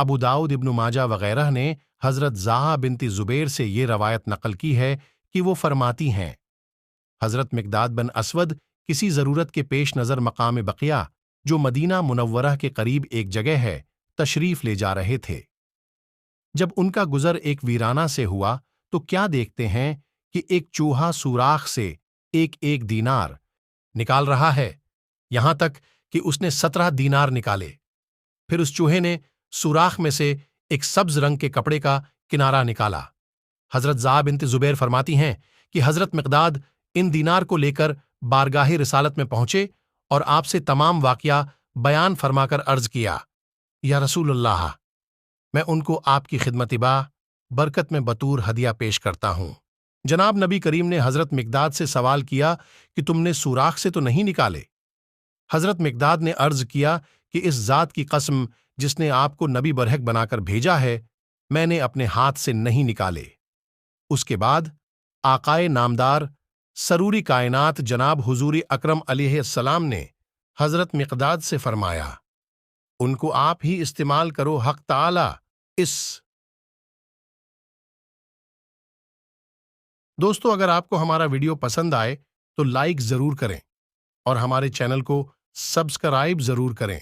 ابو داؤد، ابن ماجہ وغیرہ نے حضرت زاہا بنت زبیر سے یہ روایت نقل کی ہے کہ وہ فرماتی ہیں، حضرت مقداد بن اسود کسی ضرورت کے پیش نظر مقام بقیہ جو مدینہ منورہ کے قریب ایک جگہ ہے تشریف لے جا رہے تھے۔ جب ان کا گزر ایک ویرانہ سے ہوا تو کیا دیکھتے ہیں کہ ایک چوہا سوراخ سے ایک ایک دینار نکال رہا ہے، یہاں تک کہ اس نے 17 دینار نکالے۔ پھر اس چوہے نے سوراخ میں سے ایک سبز رنگ کے کپڑے کا کنارہ نکالا۔ حضرت زاہا بنت زبیر فرماتی ہیں کہ حضرت مقداد ان دینار کو لے کر بارگاہ رسالت میں پہنچے اور آپ سے تمام واقعہ بیان فرما کر عرض کیا، یا رسول اللہ، میں ان کو آپ کی خدمت برکت میں بطور ہدیہ پیش کرتا ہوں۔ جناب نبی کریم نے حضرت مقداد سے سوال کیا کہ تم نے سوراخ سے تو نہیں نکالے؟ حضرت مقداد نے عرض کیا کہ اس ذات کی قسم جس نے آپ کو نبی برحق بنا کر بھیجا ہے، میں نے اپنے ہاتھ سے نہیں نکالے۔ اس کے بعد آقائے نامدار سروری کائنات جناب حضور اکرم علیہ السلام نے حضرت مقداد سے فرمایا، ان کو آپ ہی استعمال کرو، حق تعالی اس۔ دوستو، اگر آپ کو ہمارا ویڈیو پسند آئے تو لائک ضرور کریں اور ہمارے چینل کو سبسکرائب ضرور کریں۔